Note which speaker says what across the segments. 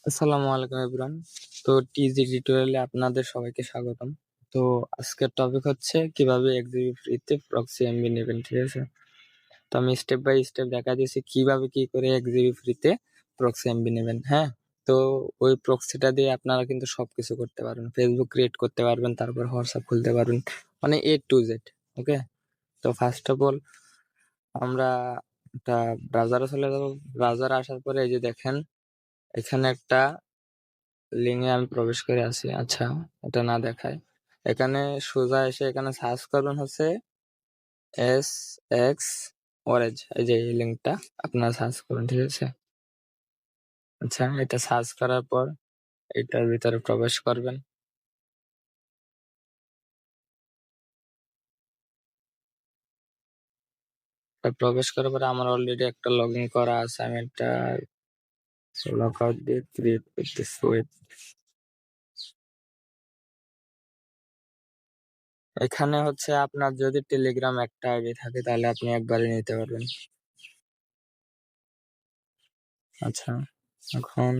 Speaker 1: আসসালামু আলাইকুম এভরিওয়ান। তো টিজি টিউটোরিয়ালে আপনাদের সবাইকে স্বাগতম। তো আজকের টপিক হচ্ছে কিভাবে এক্সিবি ফ্রিতে প্রক্সি এমবি নেবেন, ঠিক আছে? তো আমি স্টেপ বাই স্টেপ দেখা দিয়েছি কিভাবে কি করে এক্সিবি ফ্রিতে প্রক্সি এমবি নেবেন। হ্যাঁ, তো ওই প্রক্সিটা দিয়ে আপনারা কিন্তু সবকিছু করতে পারবেন, ফেসবুক ক্রিয়েট করতে পারবেন, তারপর হোয়াটসঅ্যাপ খুলতে পারবেন, মানে A to Z। ওকে, তো ফার্স্ট অফ অল আমরা একটা ব্রাউজারে চলে যাবো। ব্রাউজারে আসার পরে এই যে দেখেন এখানে একটা লিঙ্কে আমি প্রবেশ করে আছি। আচ্ছা, এটা না দেখায়। এখানে সোজা এসে এখানে সার্চ করবেন হচ্ছে এস এক্স ওরেজ, এই যে এই লিঙ্কটা আপনারা সার্চ করুন, ঠিক আছে? আচ্ছা, এটা সার্চ করার পর এটার ভিতরে প্রবেশ করবেন। প্রবেশ করার পরে আমার অলরেডি একটা লগ ইন করা আছে, আমি এটা লগ আউট দিয়ে ক্রিয়েট করতেছি। ওয়েট, এখানে হচ্ছে আপনার যদি টেলিগ্রাম একটা আইডি থাকে তাহলে আপনি একবারে নিতে পারবেন। আচ্ছা, এখন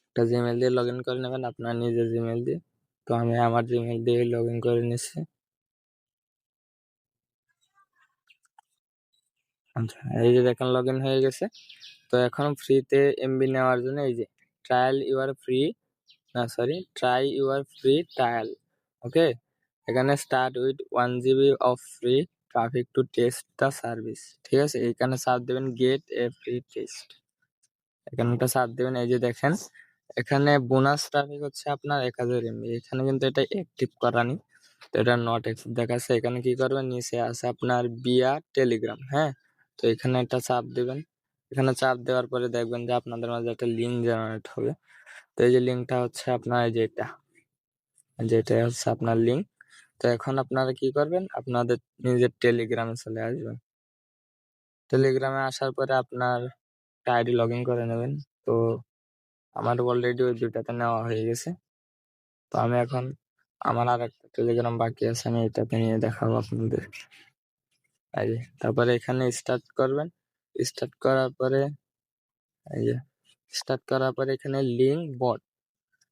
Speaker 1: একটা জিমেল দিয়ে লগ ইন করে নেবেন, আপনার নিজের জিমেল দিয়ে। তো আমি আমার জিমেল দিয়ে লগ ইন করে নিচ্ছি। আচ্ছা, এই যে দেখেন লগ ইন হয়ে গেছে। তো এখন ফ্রিতে এমবি নেওয়ার জন্য এই যে ট্রাই ইউর ফ্রি ট্রায়াল। ওকে, এখানে start with 1 GB of free traffic to test the service, ঠিক আছে? এখানে সার্চ দেবেন গেট এ ফ্রি টেস্ট, এখানে একটা সার্চ দেবেন। এই যে দেখেন এখানে বোনাস ট্রাফিক হচ্ছে আপনার 1000 MB। এখানে কিন্তু এটা অ্যাক্টিভ করা নেই, তো এটা নট অ্যাক্টিভ দেখাচ্ছে। এখানে কি করবেন, নিচে আছে আপনার বিয়া টেলিগ্রাম। হ্যাঁ, তো এখানে একটা চাপ দিবেন। এখানে চাপ দেওয়ার পরে দেখবেন যে আপনাদের মাঝে একটা লিঙ্ক জেনারেট হবে। তো এই যে লিঙ্কটা হচ্ছে আপনার এই যে যেটা হচ্ছে আপনার লিঙ্ক। তো এখন আপনারা কি করবেন, আপনাদের নিজের টেলিগ্রামে চলে আসবেন। টেলিগ্রামে আসার পরে আপনার একটা আইডি লগ ইন করে নেবেন। তো আমার অলরেডি ওই দুইটাতে নেওয়া হয়ে গেছে। তো আমি এখন আমার আর একটা টেলিগ্রাম বাকি আছে, আমি এটাতে নিয়ে দেখাবো আপনাদের। এই যে তারপরে এখানে স্টার্ট করবেন। স্টার্ট করার পরে এই যে স্টার্ট করার পরে এখানে লিঙ্ক বট।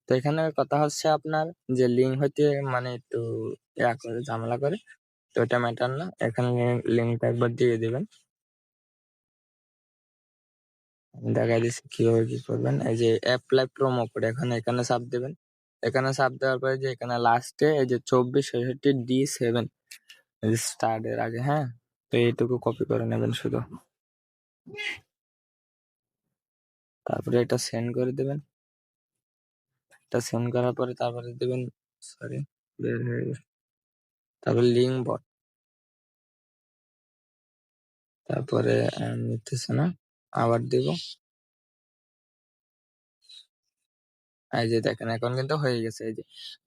Speaker 1: তো এখানে কথা হচ্ছে আপনার যে লিঙ্ক হইতে মানে একটু ইয়া করে ঝামেলা করে, তো এটা ম্যাটার না। এখানে লিঙ্কটা একবার দিয়ে দিবেন। আমি দেখাই দিচ্ছি কিভাবে কি করবেন। এই যে অ্যাপ্লাই প্রোমো কোড, এখানে চাপ দেবেন। এখানে চাপ দেওয়ার পরে যে এখানে লাস্টে এই যে 2466D7 স্টার্ট এর আগে, হ্যাঁ, তো এইটুকু কপি করে নেবেন শুধু। তারপরে এটা সেন্ড করে দেবেন। এটা সেন্ড করার পরে তারপরে দেবেন, সরি বের হয়ে গেছে। তারপরে লিঙ্ক বট, তারপরে নিতেছে না, আবার দিব। এই যে দেখেন এখন কিন্তু হয়ে গেছে। এই যে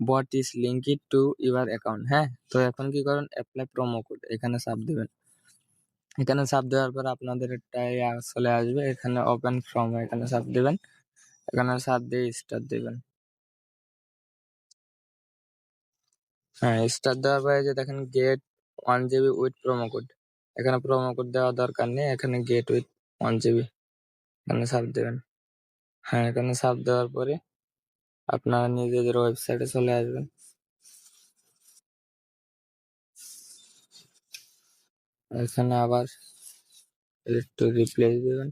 Speaker 1: bot is linked to your account. হ্যাঁ, তো এখন কি করেন, অ্যাপ্লাই প্রোমো কোড, এখানে চাপ দিবেন। এখানে চাপ দেওয়ার পর আপনাদের একটা চলে আসবে, এখানে ওপেন ফ্রম, এখানে চাপ দিবেন। এখানে চাপ দিয়ে স্টার্ট দিবেন। হ্যাঁ, স্টার্ট দেওয়ার পরে যে দেখেন get 1 GB with promo code, এখানে প্রোমো কোড দেওয়ার দরকার নেই, এখানে গেট উইথ 1 GB এখানে চাপ দেবেন। হ্যাঁ, এখানে চাপ দেওয়ার পরে আপনারা নিজেদের ওয়েবসাইটে চলে আসবেন। এখানে আবার একটু রিপ্লেস দিবেন।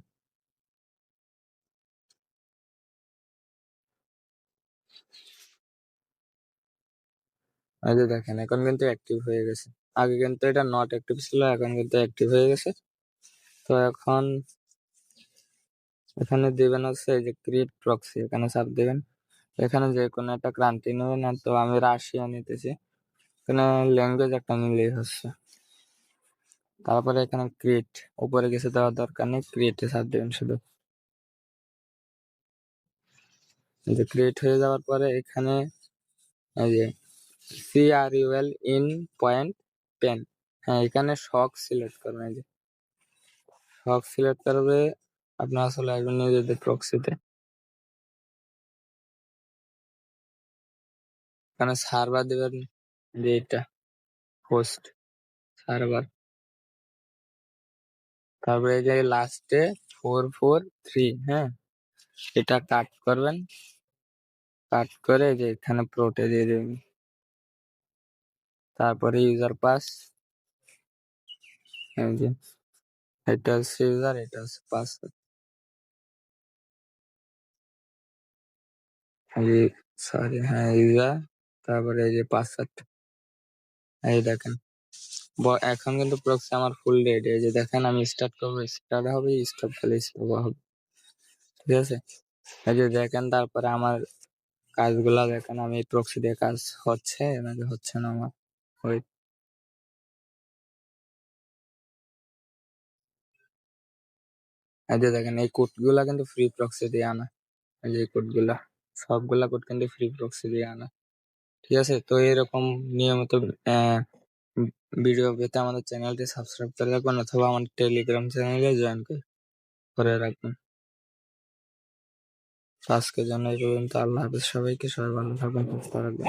Speaker 1: এই যে দেখেন এখন কিন্তু অ্যাক্টিভ হয়ে গেছে। আগে কিন্তু এটা নট অ্যাক্টিভ ছিল, এখন কিন্তু অ্যাক্টিভ হয়ে গেছে। তো এখন এখানে দিবেন হচ্ছে এই যে ক্রিয়েট প্রক্সি, এখানে চাপ দিবেন। এখানে যে কোনো একটা ক্রান্তি নেবেন, না তো আমি রাশিয়া নিতেছি। এখানে ল্যাঙ্গুয়েজ একটা নিলেই হচ্ছে। তারপরে এখানে ক্রিয়েট, উপরে কিছু দেওয়ার দরকার নেই, ক্রিয়েটে চাপ দিবেন শুধু। এই যে ক্রিয়েট হয়ে যাওয়ার পরে এখানে এই যে CRUL ইন পয়েন্ট পেন, হ্যাঁ এখানে শক সিলেক্ট করবেন। এই যে শক সিলেক্ট করবে, আপনারা চলে আসবেন নিজেদের প্রক্সিতে। এখানে সার্ভার দিবেন, যে এটা হোস্ট সার্ভার। তারপরে এই যে লাস্টে 443, হ্যাঁ, এটা কাট করবেন, কাট করে যে এখানে প্রোটে দিয়ে দেবেন, তারপরে ইউজার পাস, এই যে এটা হচ্ছে ইউজার, এটা হচ্ছে পাসওয়ার্ড, এই সরি, হ্যাঁ ইউজার, তারপরে এই যে পাসওয়ার্ড, এই দেখেন এখন কিন্তু প্রক্সি আমার ফুল রেডি। এই যে দেখেন আমি স্টার্ট করবো, স্টার্ট হবে, স্টপ করলে স্টপ হবে, ঠিক আছে। এই যে দেখেন তারপরে আমার কাজগুলা দেখেন, আমি প্রক্সি দিয়ে কাজ হচ্ছে নাকি হচ্ছে না আমার, ওই এই যে দেখেন এই কোড গুলা কিন্তু ফ্রি প্রক্সি দিয়ে আনা, এই যে কোড গুলা, সবগুলা কোড কিন্তু ফ্রি প্রক্সি দিয়ে আনা, ঠিক আছে। তো এরকম নিয়মিত ভিডিও পেতে আমাদের চ্যানেলটি সাবস্ক্রাইব করে রাখবেন, অথবা আমার টেলিগ্রাম চ্যানেলে জয়েন করে রাখবেন। তো আজকের জন্য এই পর্যন্ত। আল্লাহ হাফেজ সবাইকে, সবাই ভালো থাকবেন, সুস্থ থাকবেন।